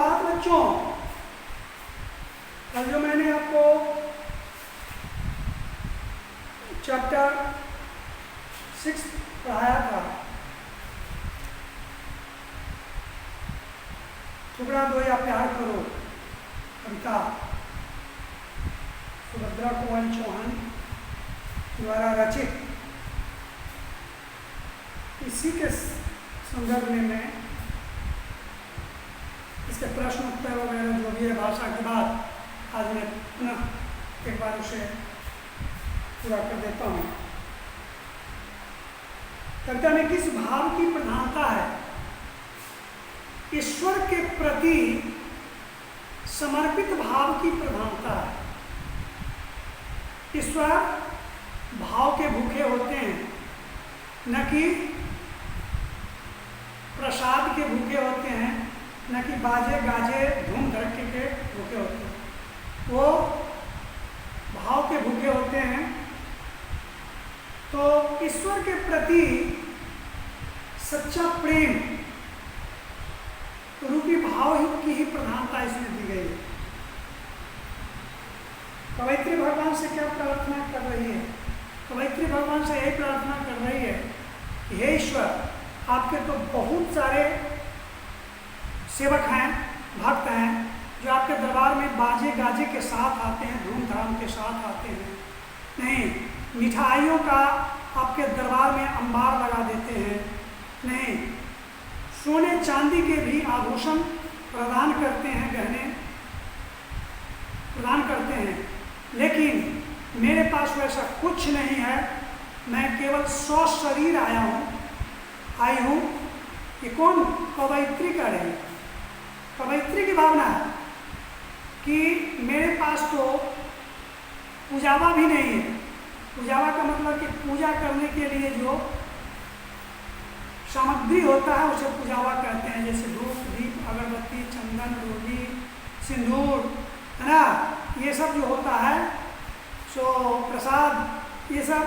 सुप्रभात बच्चों। कल जो मैंने आपको चैप्टर 6 पढ़ाया था, टुकड़ा दो या प्यार करो, कविता सुभद्रा कुमारी चौहान द्वारा रचित, इसी के संदर्भ में मैं इसके प्रश्न उत्तर वगैरह जो भी है भाषा की बात, आज मैं पुनः एक बार उसे पूरा कर देता हूँ। कविता में किस भाव की प्रधानता है? ईश्वर के प्रति समर्पित भाव की प्रधानता है। ईश्वर भाव के भूखे होते हैं, न कि प्रसाद के भूखे होते हैं, न कि बाजे गाजे धूम धड़के के भूखे होते हैं। वो भाव के भूखे होते हैं। तो ईश्वर के प्रति सच्चा प्रेम रूपी भाव की ही प्रधानता इसमें दी गई है। कवयित्री भगवान से क्या प्रार्थना कर रही है? कवयित्री भगवान से यही प्रार्थना कर रही है, हे ईश्वर, आपके तो बहुत सारे सेवक हैं, भक्त हैं, जो आपके दरबार में बाजे गाजे के साथ आते हैं, धूमधाम के साथ आते हैं। नहीं, मिठाइयों का आपके दरबार में अंबार लगा देते हैं। नहीं, सोने चांदी के भी आभूषण प्रदान करते हैं, गहने प्रदान करते हैं। लेकिन मेरे पास वैसा कुछ नहीं है। मैं केवल सशरीर आई हूँ। ये कौन? कवयित्री कर रही है। कवयित्री की भावना है कि मेरे पास तो पूजावा भी नहीं है। पूजावा का मतलब कि पूजा करने के लिए जो सामग्री होता है उसे पूजावा कहते हैं, जैसे धूप, दीप, अगरबत्ती, चंदन, रोली, सिंदूर, है ना, ये सब जो होता है, सो प्रसाद, ये सब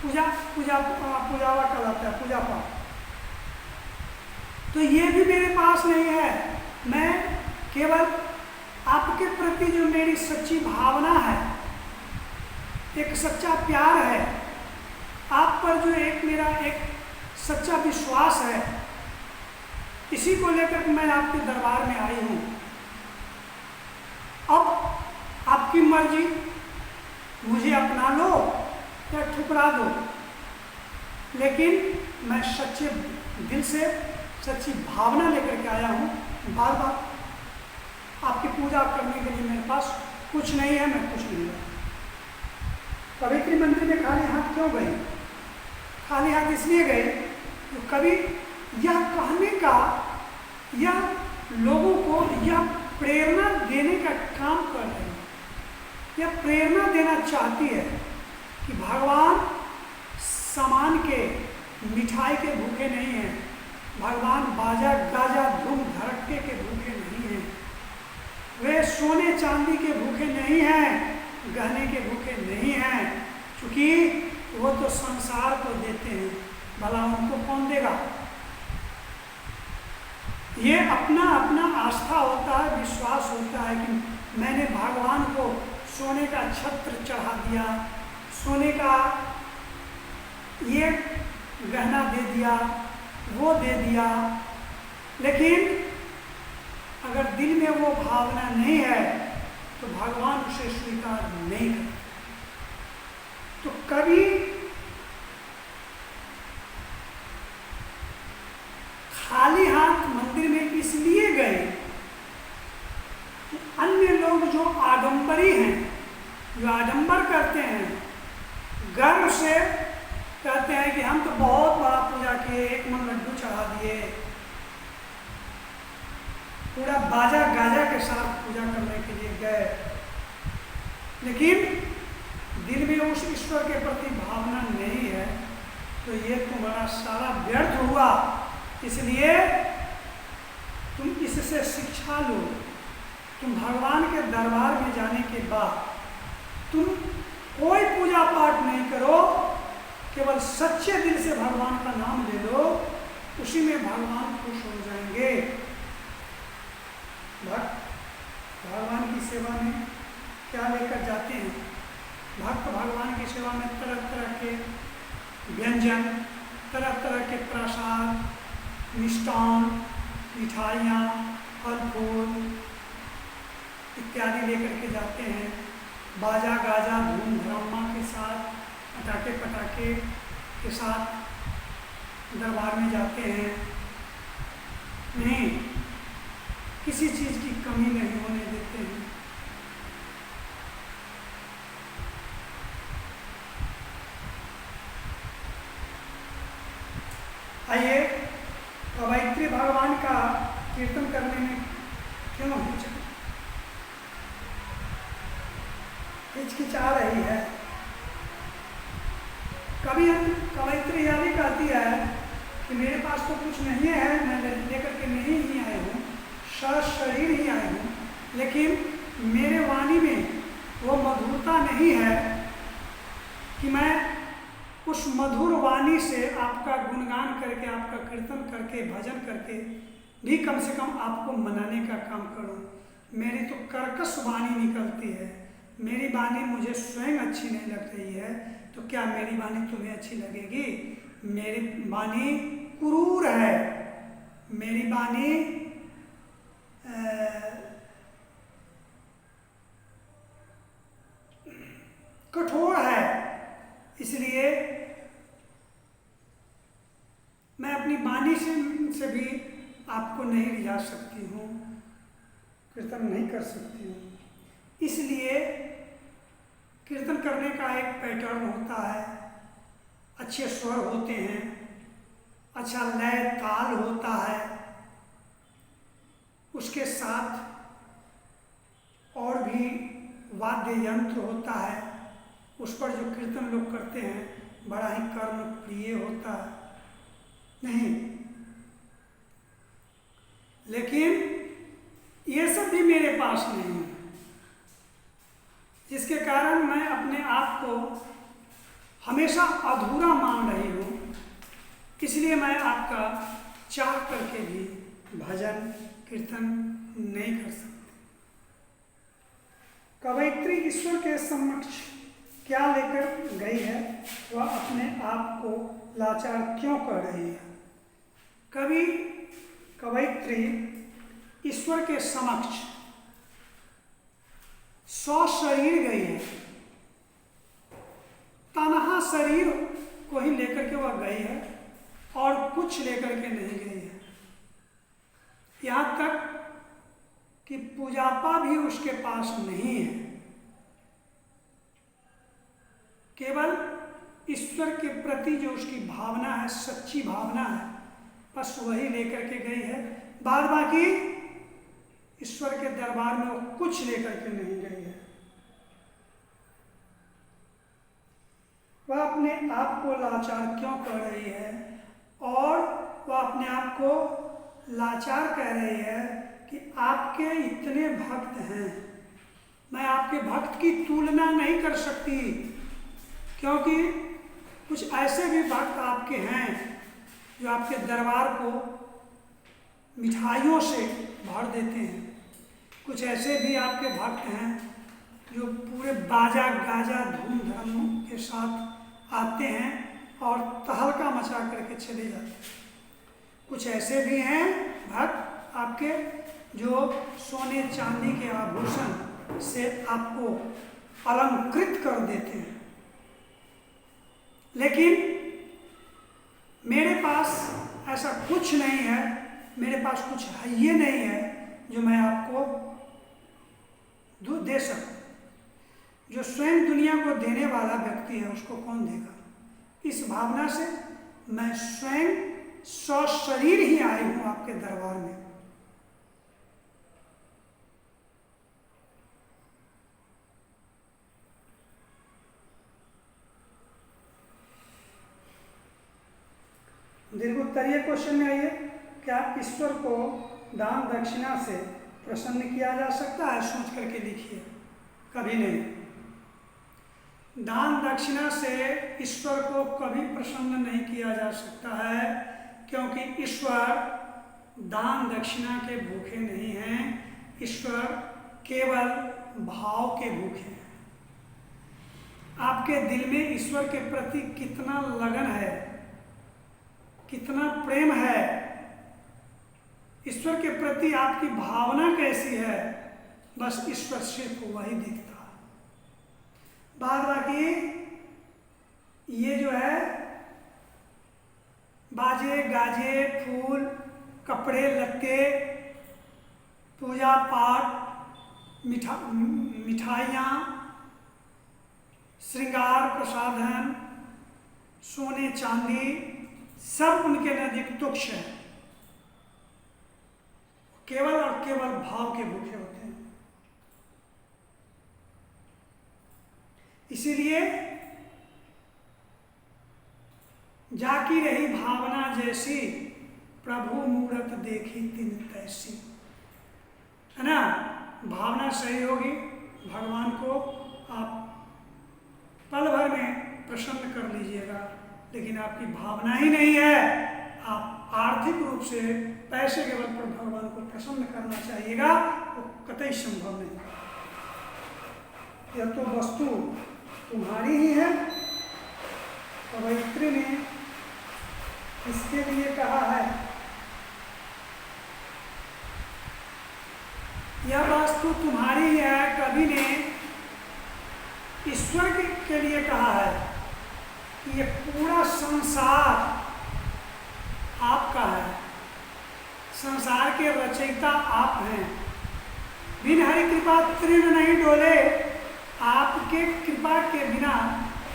पूजावा कहलाता है, पूजा पाठ। तो ये भी मेरे पास नहीं है। मैं केवल आपके प्रति जो मेरी सच्ची भावना है, एक सच्चा प्यार है, आप पर जो मेरा एक सच्चा विश्वास है, इसी को लेकर मैं आपके दरबार में आई हूँ। अब आपकी मर्जी, मुझे अपना लो या ठुकरा दो, लेकिन मैं सच्चे दिल से सच्ची भावना लेकर के आया हूँ। बार बार आपकी पूजा करने के लिए मेरे पास कुछ नहीं है, मैं कुछ नहीं है। कवयित्री मंदिर में खाली हाथ क्यों गए? खाली हाथ इसलिए गए तो कवि यह कहने का, यह लोगों को यह प्रेरणा देने का काम कर रहे हैं। यह प्रेरणा देना चाहती है कि भगवान सामान के, मिठाई के भूखे नहीं हैं। भगवान बाजा गाजा धूम धड़के के भूखे नहीं हैं। वे सोने चांदी के भूखे नहीं हैं, गहने के भूखे नहीं हैं, क्योंकि वो तो संसार को देते हैं, भला उनको कौन देगा? ये अपना अपना आस्था होता है, विश्वास होता है कि मैंने भगवान को सोने का छत्र चढ़ा दिया, सोने का ये गहना दे दिया, वो दे दिया। लेकिन अगर दिल में वो भावना नहीं है तो भगवान उसे स्वीकार नहीं करते। तो कभी खाली हाथ मंदिर में इसलिए गए कि अन्य लोग जो आडंबरी हैं, जो आडंबर करते हैं, गर्व से कहते हैं कि हम तो बहुत बड़ा पूजा किए, 1 मन लड्डू चढ़ा दिए, पूरा बाजा गाजा के साथ पूजा करने के लिए गए, लेकिन दिल में उस ईश्वर के प्रति भावना नहीं है, तो ये तुम्हारा सारा व्यर्थ हुआ। इसलिए तुम इससे शिक्षा लो। तुम भगवान के दरबार में जाने के बाद तुम कोई पूजा पाठ नहीं करो, केवल सच्चे दिल से भगवान का नाम ले लो, उसी में भगवान खुश हो जाएंगे। भक्त भगवान की सेवा में क्या लेकर जाते हैं? भक्त भगवान की सेवा में तरह तरह के व्यंजन, तरह तरह के प्रसाद, मिष्टान, मिठाइयाँ, फल फूल इत्यादि लेकर के जाते हैं। बाजा गाजा धूम धड़ामा के साथ, पटाखे पटाखे के साथ दरबार में जाते हैं। नहीं, किसी चीज़ की कमी नहीं होने देते हैं। आइए, कवयित्री भगवान का कीर्तन करने में क्यों हिचकिचा रही है? कभी हम कवयित्री यह भी कहती है कि मेरे पास तो कुछ नहीं है, मैं लेकर के नहीं ही आई हूँ, शरीर ही आई हूँ, लेकिन मेरे वाणी में वो मधुरता नहीं है कि मैं उस मधुर वाणी से आपका गुणगान करके, आपका कीर्तन करके, भजन करके भी कम से कम आपको मनाने का काम करूं। मेरी तो कर्कश वाणी निकलती है, मेरी वाणी मुझे स्वयं अच्छी नहीं लग रही है, तो क्या मेरी वाणी तुम्हें अच्छी लगेगी? मेरी वाणी क्रूर है, मेरी वाणी कठोर है, इसलिए मैं अपनी वाणी से भी आपको नहीं रिझा सकती हूँ, कीर्तन नहीं कर सकती हूँ। इसलिए कीर्तन करने का एक पैटर्न होता है, अच्छे स्वर होते हैं, अच्छा लय ताल होता है, उसके साथ और भी वाद्य यंत्र होता है, उस पर जो कीर्तन लोग करते हैं बड़ा ही कर्म प्रिय होता है। नहीं, लेकिन ये सब भी मेरे पास नहीं है, जिसके कारण मैं अपने आप को हमेशा अधूरा मान रही हूँ। इसलिए मैं आपका चाह करके भी भजन कीर्तन नहीं कर सकती। कवयित्री ईश्वर के समक्ष क्या लेकर गई है? वह अपने आप को लाचार क्यों कर रही है? कवयित्री ईश्वर के समक्ष शरीर गई है, तनहा शरीर को ही लेकर के वह गई है और कुछ लेकर के नहीं गई है। यहाँ तक कि पूजापा भी उसके पास नहीं है, केवल ईश्वर के प्रति जो उसकी भावना है, सच्ची भावना है, बस वही लेकर के गई है। बाद बाकी ईश्वर के दरबार में वो कुछ लेकर के नहीं गई है। वह अपने आप को लाचार क्यों कर रही है? और वह अपने आप को लाचार कह रही है कि आपके इतने भक्त हैं, मैं आपके भक्त की तुलना नहीं कर सकती, क्योंकि कुछ ऐसे भी भक्त आपके हैं जो आपके दरबार को मिठाइयों से भर देते हैं। कुछ ऐसे भी आपके भक्त हैं जो पूरे बाजा गाजा धूम धड़ाम के साथ आते हैं और तहलका मचा करके चले जाते हैं। कुछ ऐसे भी हैं भक्त आपके जो सोने चांदी के आभूषण से आपको अलंकृत कर देते हैं। लेकिन मेरे पास ऐसा कुछ नहीं है, मेरे पास कुछ है ये नहीं है जो मैं आपको दे सकूं। जो स्वयं दुनिया को देने वाला व्यक्ति है उसको कौन देगा? इस भावना से मैं स्वयं सशरीर ही आई हूं आपके दरबार में। दीर्घोत्तरीय क्वेश्चन में आइए, क्या ईश्वर को दान दक्षिणा से प्रसन्न किया जा सकता है? सोच करके लिखिए, कभी नहीं। दान दक्षिणा से ईश्वर को कभी प्रसन्न नहीं किया जा सकता है, क्योंकि ईश्वर दान दक्षिणा के भूखे नहीं हैं। ईश्वर केवल भाव के भूखे हैं। आपके दिल में ईश्वर के प्रति कितना लगन है, कितना प्रेम है, ईश्वर के प्रति आपकी भावना कैसी है, बस ईश्वर सिर्फ वही दिखता है। बाद बाकी ये जो है बाजे गाजे, फूल, कपड़े लत्ते, पूजा पाठ, मिठाइयाँ, श्रृंगार प्रसाधन, सोने चांदी, सब उनके नजदीक तुच्छ है। केवल और केवल भाव के भूखे होते हैं। इसीलिए जाकी रही भावना जैसी, प्रभु मूरत देखी तिन तैसी। है ना? भावना सही होगी, भगवान को आप पल भर में प्रसन्न कर लीजिएगा। लेकिन आपकी भावना ही नहीं है, आप आर्थिक रूप से पैसे के बल पर भगवान को प्रसन्न करना चाहिएगा, वो कतई संभव नहीं। यह तो वस्तु तुम्हारी ही है। कवयित्री ने इसके लिए कहा है, यह वस्तु तुम्हारी ही है। कवि ने ईश्वर के लिए कहा है कि ये पूरा संसार आपका है, संसार के रचयिता आप हैं। बिन हरि कृपा तृण नहीं डोले, आपके कृपा के बिना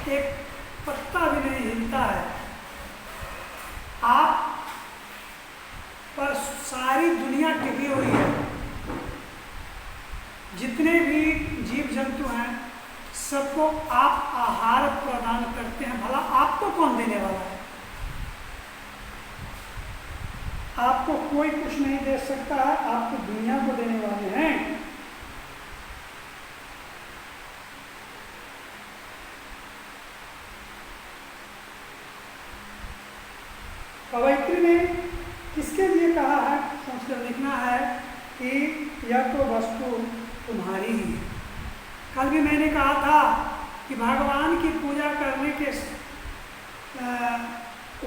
एक पत्ता भी नहीं हिलता है। आप पर सारी दुनिया टिकी हुई है। जितने भी जीव जंतु हैं सबको आप आहार प्रदान करते हैं। भला आपको कौन देने वाला है? आपको कोई कुछ नहीं दे सकता है, आप तो दुनिया को देने वाले हैं। कवयित्री ने किसके लिए कहा है? संस्कृत लिखना है कि यह तो वस्तु तुम्हारी ही है। कल भी मैंने कहा था कि भगवान की पूजा करने के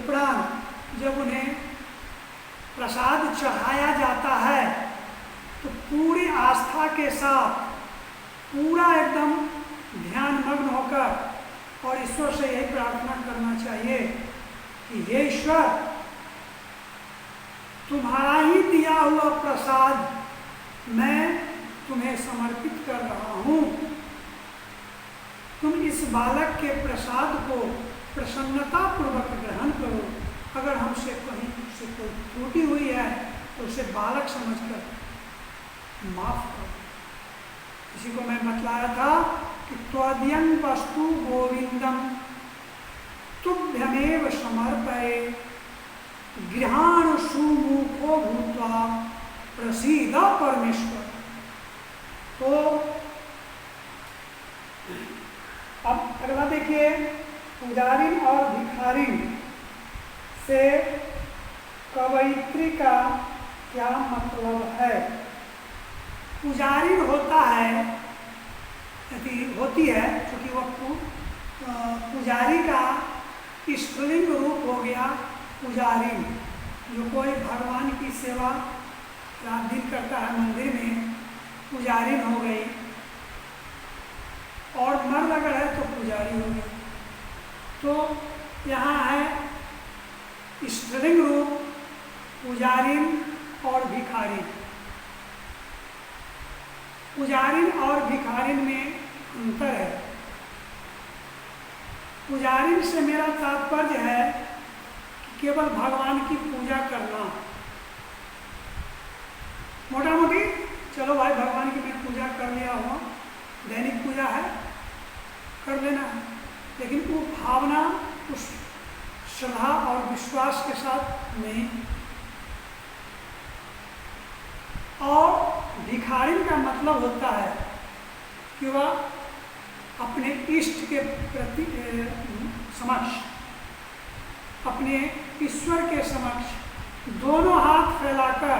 उपरांत जब उन्हें प्रसाद चढ़ाया जाता है तो पूरी आस्था के साथ, पूरा एकदम ध्यानमग्न होकर और ईश्वर से यही प्रार्थना करना चाहिए कि हे ईश्वर, तुम्हारा ही दिया हुआ प्रसाद मैं तुम्हें समर्पित कर रहा हूँ। तुम इस बालक के प्रसाद को प्रसन्नतापूर्वक ग्रहण करो। अगर हमसे कहीं से कोई त्रुटि हुई है तो उसे बालक समझकर माफ करो। इसी को मैं बतलाया था कि त्वदीयं वस्तु गोविंदम तुभ्यमेव समर्पये गृहाण सुमुखो भूत्वा प्रसीद परमेश्वर। तो अब अगला देखिए, पुजारिन और भिखारिन से कवयित्री का क्या मतलब है? पुजारिन होता है, होती है, क्योंकि वह पुजारी का स्त्रीलिंग रूप हो गया पुजारिन। जो कोई भगवान की सेवा रात दिन करता है मंदिर में, पुजारिन हो गई। और मर्द अगर है तो पुजारी हो गया। तो यहाँ है स्त्रीलिंग रूप पुजारिन और भिखारिन। पुजारिन और भिखारिन में अंतर है। पुजारिन से मेरा तात्पर्य है कि केवल भगवान की पूजा करना। मोटा मोटी चलो भाई भगवान की मैं पूजा कर लिया हूँ, दैनिक पूजा है, कर लेना है, लेकिन वो भावना उस श्रद्धा और विश्वास के साथ नहीं। और भिखारिन का मतलब होता है कि वह अपने इष्ट के प्रति समक्ष, अपने ईश्वर के समक्ष दोनों हाथ फैलाकर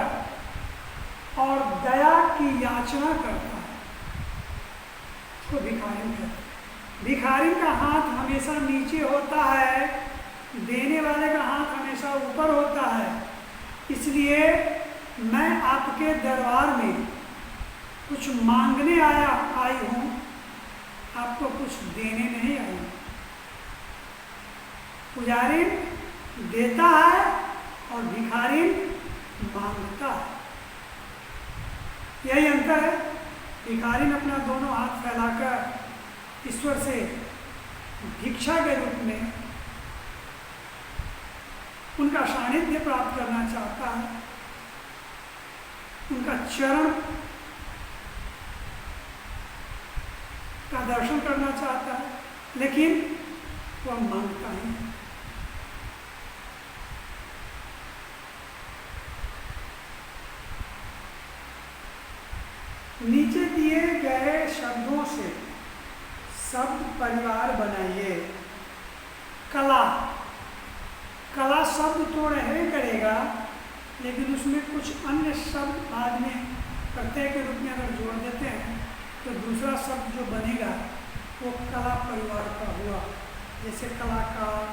और दया की याचना करता है, उसको भिखारिन कहते हैं। भिखारिन का हाथ हमेशा नीचे होता है, देने वाले का हाथ हमेशा ऊपर होता है। इसलिए मैं आपके दरबार में कुछ मांगने आई हूँ, आपको कुछ देने नहीं आई हूँ। पुजारी देता है और भिखारी मांगता है, यही अंतर है। भिखारी अपना दोनों हाथ फैलाकर ईश्वर से भिक्षा के रूप में उनका सानिध्य प्राप्त करना चाहता है, उनका चरण का दर्शन करना चाहता है, लेकिन वह मांगता ही है। नीचे दिए गए शब्दों से शब्द परिवार बनाइए। कला, कला शब्द तो रहने करेगा, लेकिन उसमें कुछ अन्य शब्द बाद में प्रत्यय के रूप में अगर जोड़ देते हैं तो दूसरा शब्द जो बनेगा वो कला परिवार का हुआ। जैसे कलाकार,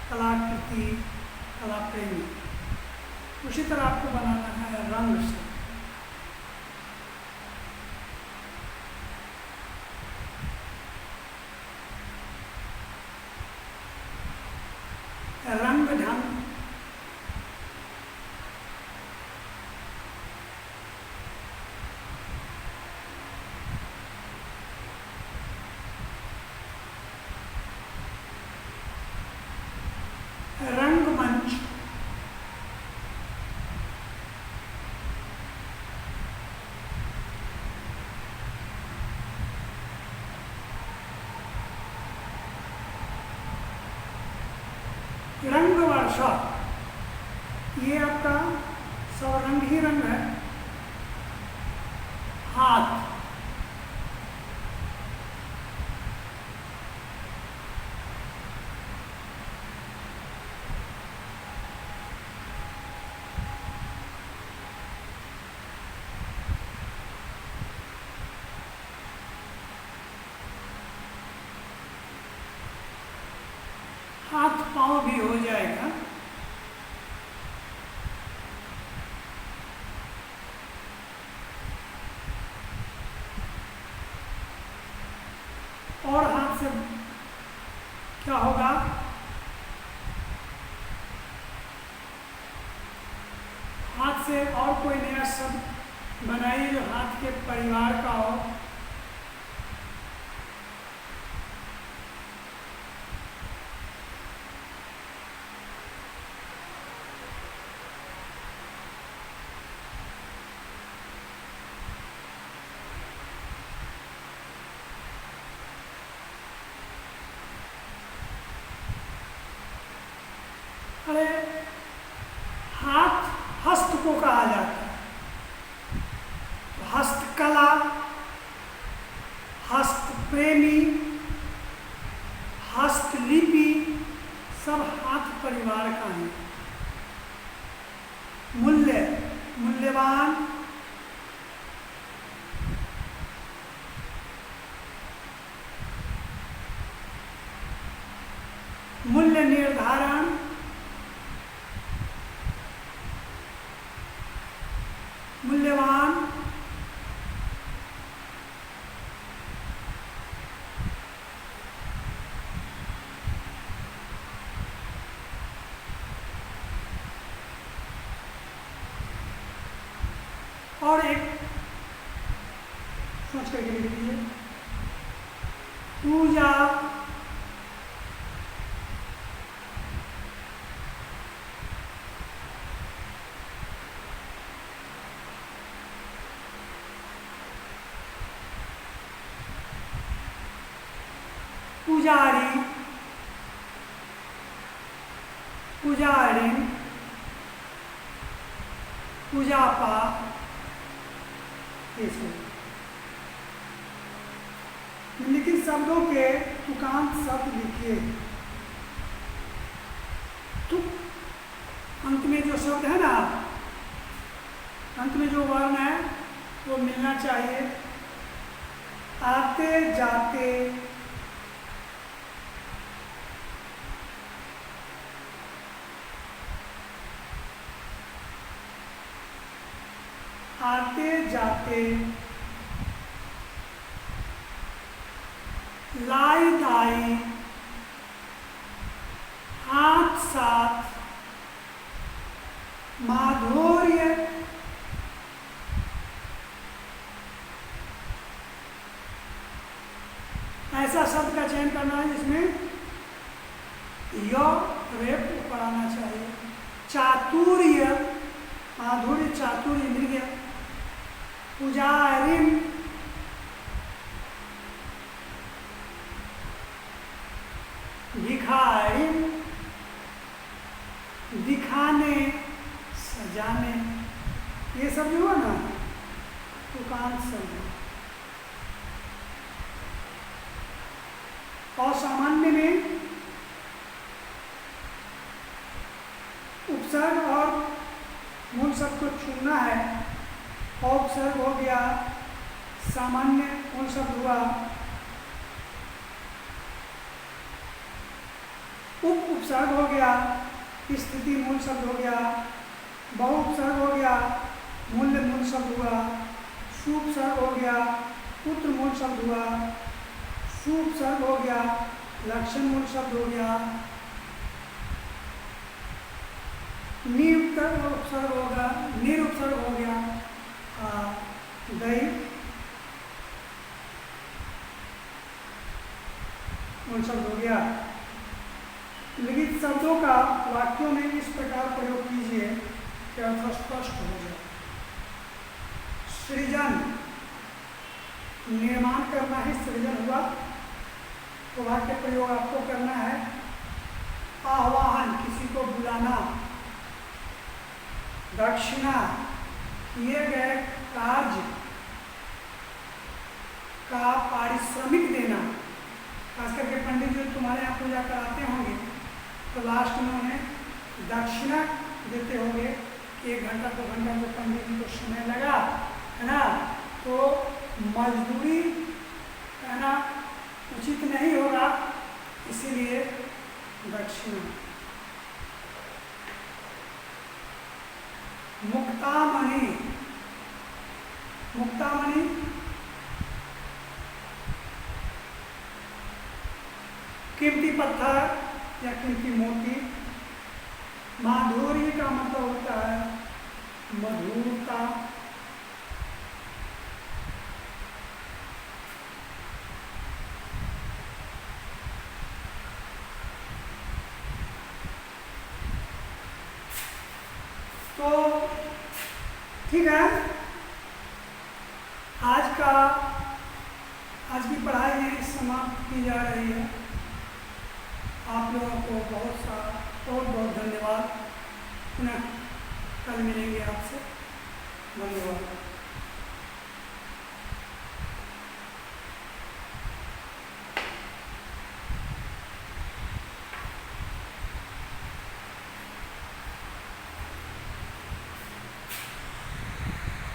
कलाकृति, कला प्रेमी। उसी तरह आपको बनाना है रंग से। रंग ढंग, रंगमंच, रंग वर्षा, ये आपका सब रंग ही रंग है। हाथ, हाथ पांव भी हो जाएगा। और हाथ से क्या होगा? हाथ से और कोई नया शब्द बनाइए जो हाथ के परिवार का हो। अरे हाथ हस्त को कहा जाता है। हस्तकला, हस्त प्रेमी, हस्तलिपि सब हाथ परिवार का है। मूल्य, मूल्यवान, मूल्य निर्धारण, मूल्यवान, और एक सोच करके लिख लीजिए, पूजा, पुजारी, पुजारी, पूजापा, ये सब निम्नलिखित शब्दों के तुकांत शब्द लिखिए। तुक अंत में जो शब्द है ना, अंत में जो वर्ण है वो मिलना चाहिए। आते जाते, आते जाते, लाई दाई, हाथ साथ, माधुर्य, ऐसा शब्द का चयन करना है जिसमें य रेप ऊपर आना चाहिए। चातुर्य, माधुर्य, चातुर्य, इंद्रिय। पुजारिन, भिखारी, दिखाने, सजाने, ये सब जो है ना तुकांत शब्द। और सामान्य में उपसर्ग और मूल शब्द को चुनना है। उपसर्ग हो गया, सामान्य मूल शब्द हुआ, उपसर्ग हो गया, स्थिति मूल शब्द हो गया, बहुउपसर्ग हो गया, मूल्य मूल शब्द हुआ, सुपसर्ग हो गया, पुत्र मूल शब्द हुआ, सुपसर्ग हो गया, लक्षण मूल शब्द हो गया, उपसर्ग होगा, निरुपसर्ग हो गया, दई मूल शब्द हो गया। लिखित शब्दों का वाक्यों में इस प्रकार प्रयोग कीजिए कि अर्थ स्पष्ट हो जाए। सृजन, निर्माण करना ही सृजन हुआ, तो वाक्य प्रयोग आपको करना है। आह्वान, किसी को बुलाना। दक्षिणा, किए गए कार्य का पारिश्रमिक देना। खास करके पंडित जो तुम्हारे यहाँ पूजा कराते होंगे तो लास्ट में उन्हें दक्षिणा देते होंगे। 1 घंटा 2 घंटा जो पंडित जी को समय लगा है ना, तो मजदूरी है ना उचित नहीं होगा, इसीलिए दक्षिणा। मुक्तामणि, मुक्तामणि कीमती पत्थर या कीमती मोती। माधुर्य का मतलब होता है मधुरता। तो ठीक है, आज की पढ़ाई यहीं समाप्त की जा रही है। आप लोगों को बहुत बहुत धन्यवाद। पुनः कल मिलेंगे आपसे। धन्यवाद।